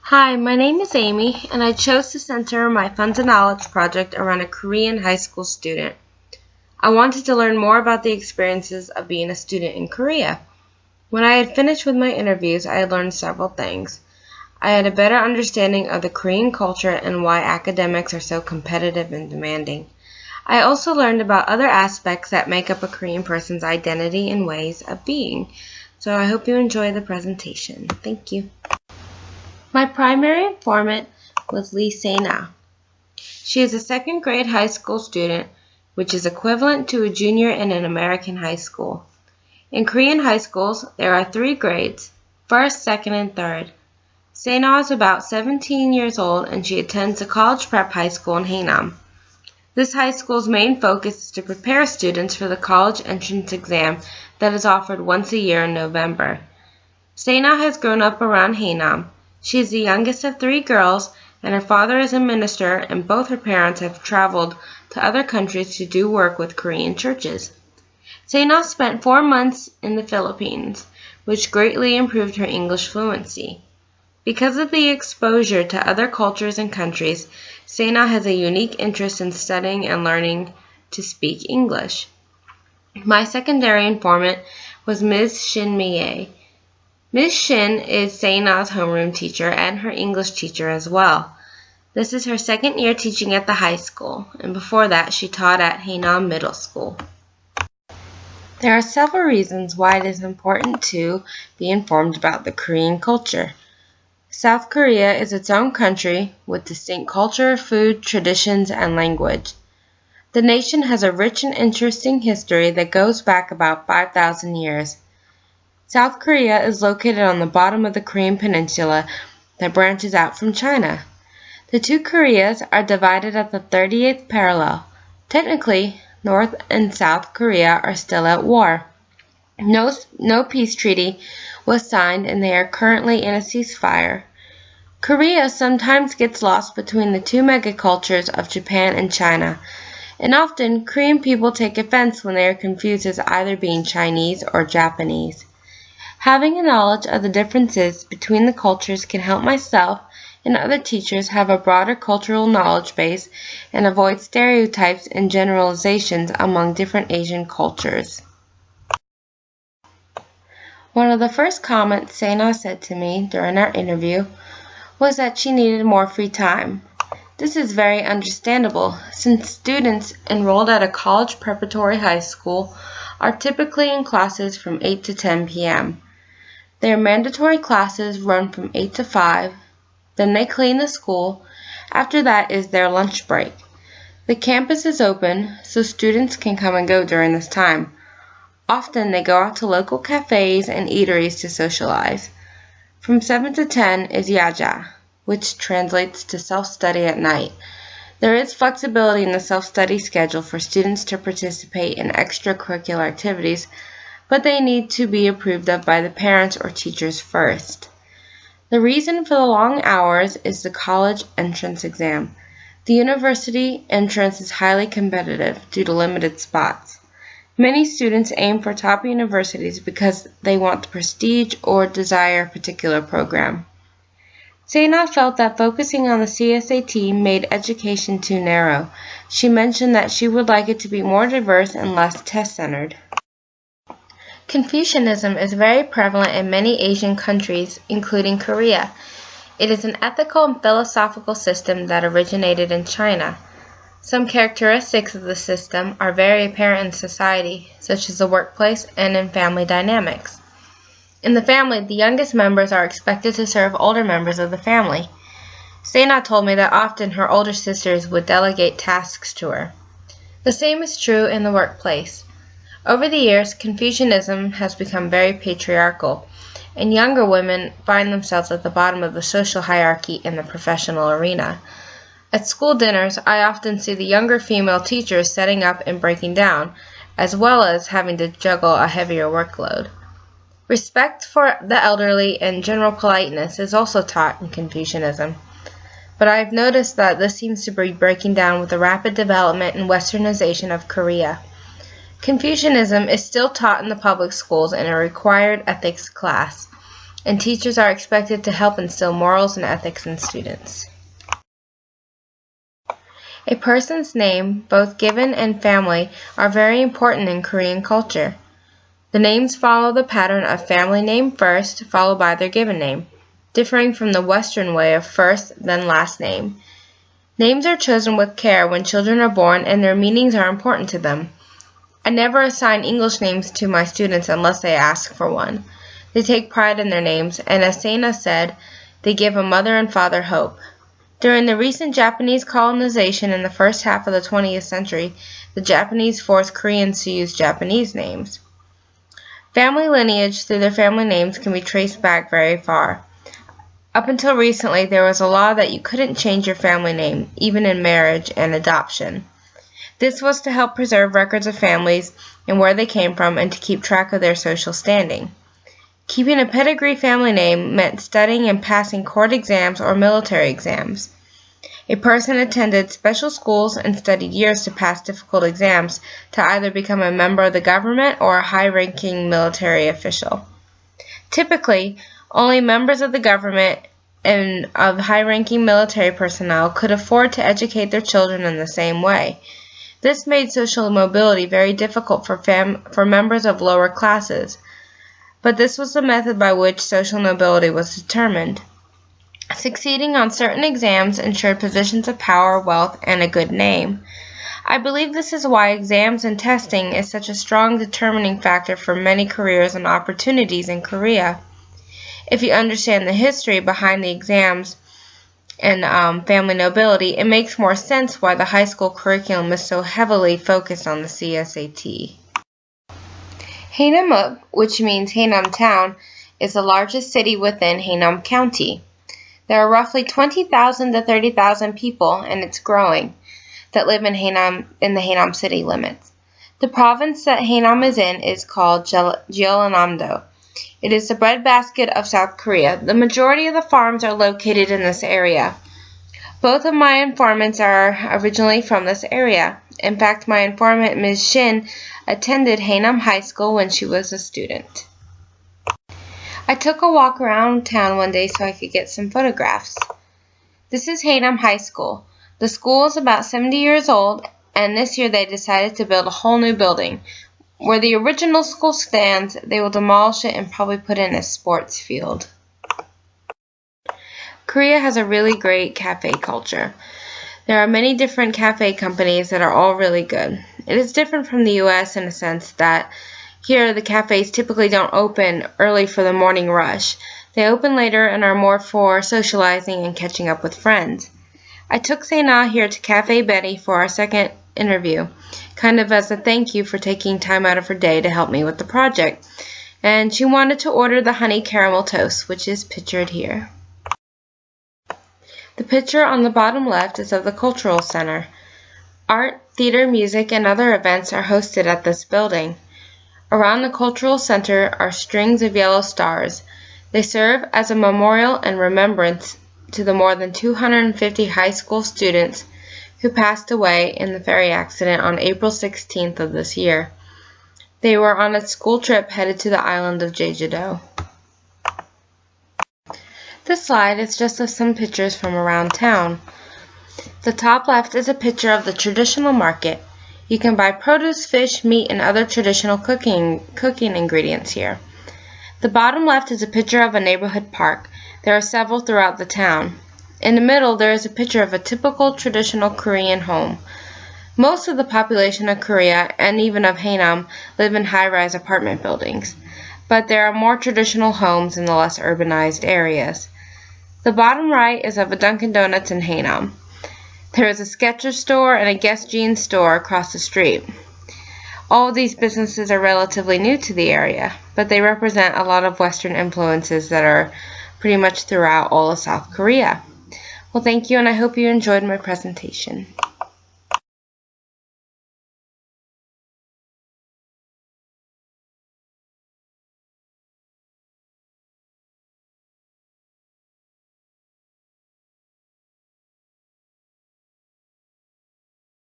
Hi, my name is Amy, and I chose to center my Fun to Knowledge project around a Korean high school student. I wanted to learn more about the experiences of being a student in Korea. When I had finished with my interviews, I had learned several things. I had a better understanding of the Korean culture and why academics are so competitive and demanding. I also learned about other aspects that make up a Korean person's identity and ways of being. So I hope you enjoy the presentation. Thank you. My primary informant was Lee Se-na. She is a second grade high school student, which is equivalent to a junior in an American high school. In Korean high schools, there are 3 grades, first, second, and third. Se-na is about 17 years old, and she attends a college prep high school in Haenam. This high school's main focus is to prepare students for the college entrance exam that is offered once a year in November. Se-na has grown up around Haenam. She is the youngest of 3 girls, and her father is a minister, and both her parents have traveled to other countries to do work with Korean churches. Se-na spent 4 months in the Philippines, which greatly improved her English fluency. Because of the exposure to other cultures and countries, Se-na has a unique interest in studying and learning to speak English. My secondary informant was Ms. Shin Mi-ae. Ms. Shin is Se-na's homeroom teacher and her English teacher as well. This is her second year teaching at the high school, and before that she taught at Haenam Middle School. There are several reasons why it is important to be informed about the Korean culture. South Korea is its own country with distinct culture, food, traditions, and language. The nation has a rich and interesting history that goes back about 5,000 years. South Korea is located on the bottom of the Korean peninsula that branches out from China. The 2 Koreas are divided at the 38th parallel. Technically, North and South Korea are still at war. No peace treaty was signed, and they are currently in a ceasefire. Korea sometimes gets lost between the 2 megacultures of Japan and China, and often Korean people take offense when they are confused as either being Chinese or Japanese. Having a knowledge of the differences between the cultures can help myself and other teachers have a broader cultural knowledge base and avoid stereotypes and generalizations among different Asian cultures. One of the first comments Se-na said to me during our interview was that she needed more free time. This is very understandable, since students enrolled at a college preparatory high school are typically in classes from 8 to 10 p.m. Their mandatory classes run from 8 to 5, then they clean the school. After that is their lunch break. The campus is open, so students can come and go during this time. Often they go out to local cafes and eateries to socialize. From 7 to 10 is yaja, which translates to self-study at night. There is flexibility in the self-study schedule for students to participate in extracurricular activities, but they need to be approved of by the parents or teachers first. The reason for the long hours is the college entrance exam. The university entrance is highly competitive due to limited spots. Many students aim for top universities because they want the prestige or desire a particular program. Se-na felt that focusing on the CSAT made education too narrow. She mentioned that she would like it to be more diverse and less test-centered. Confucianism is very prevalent in many Asian countries, including Korea. It is an ethical and philosophical system that originated in China. Some characteristics of the system are very apparent in society, such as the workplace and in family dynamics. In the family, the youngest members are expected to serve older members of the family. Se-na told me that often her older sisters would delegate tasks to her. The same is true in the workplace. Over the years, Confucianism has become very patriarchal, and younger women find themselves at the bottom of the social hierarchy in the professional arena. At school dinners, I often see the younger female teachers setting up and breaking down, as well as having to juggle a heavier workload. Respect for the elderly and general politeness is also taught in Confucianism, but I have noticed that this seems to be breaking down with the rapid development and westernization of Korea. Confucianism is still taught in the public schools in a required ethics class, and teachers are expected to help instill morals and ethics in students. A person's name, both given and family, are very important in Korean culture. The names follow the pattern of family name first, followed by their given name, differing from the Western way of first, then last name. Names are chosen with care when children are born, and their meanings are important to them. I never assign English names to my students unless they ask for one. They take pride in their names, and as Sena said, they give a mother and father hope. During the recent Japanese colonization in the first half of the 20th century, the Japanese forced Koreans to use Japanese names. Family lineage through their family names can be traced back very far. Up until recently, there was a law that you couldn't change your family name, even in marriage and adoption. This was to help preserve records of families and where they came from and to keep track of their social standing. Keeping a pedigree family name meant studying and passing court exams or military exams. A person attended special schools and studied years to pass difficult exams to either become a member of the government or a high-ranking military official. Typically, only members of the government and of high-ranking military personnel could afford to educate their children in the same way. This made social mobility very difficult for members of lower classes, but this was the method by which social mobility was determined. Succeeding on certain exams ensured positions of power, wealth, and a good name. I believe this is why exams and testing is such a strong determining factor for many careers and opportunities in Korea. If you understand the history behind the exams and family nobility, it makes more sense why the high school curriculum is so heavily focused on the CSAT. Haenamup, which means Haenam Town, is the largest city within Haenam County. There are roughly 20,000 to 30,000 people, and it's growing, that live in the Haenam city limits. The province that Haenam is in is called Jeollanam-do. It is the breadbasket of South Korea. The majority of the farms are located in this area. Both of my informants are originally from this area. In fact, my informant, Ms. Shin, attended Haenam High School when she was a student. I took a walk around town one day so I could get some photographs. This is Haenam High School. The school is about 70 years old, and this year they decided to build a whole new building. Where the original school stands, they will demolish it and probably put in a sports field. Korea has a really great cafe culture. There are many different cafe companies that are all really good. It is different from the U.S. in a sense that here the cafes typically don't open early for the morning rush. They open later and are more for socializing and catching up with friends. I took Sena here to Cafe Betty for our second interview, kind of as a thank you for taking time out of her day to help me with the project. And she wanted to order the honey caramel toast, which is pictured here. The picture on the bottom left is of the Cultural Center. Art, theater, music, and other events are hosted at this building. Around the Cultural Center are strings of yellow stars. They serve as a memorial and remembrance to the more than 250 high school students who passed away in the ferry accident on April 16th of this year. They were on a school trip headed to the island of Jeju-do. This slide is just of some pictures from around town. The top left is a picture of the traditional market. You can buy produce, fish, meat, and other traditional cooking ingredients here. The bottom left is a picture of a neighborhood park. There are several throughout the town. In the middle, there is a picture of a typical traditional Korean home. Most of the population of Korea, and even of Haenam, live in high-rise apartment buildings, but there are more traditional homes in the less urbanized areas. The bottom right is of a Dunkin' Donuts in Haenam. There is a Skechers store and a Guess Jeans store across the street. All of these businesses are relatively new to the area, but they represent a lot of Western influences that are pretty much throughout all of South Korea. Well, thank you, and I hope you enjoyed my presentation.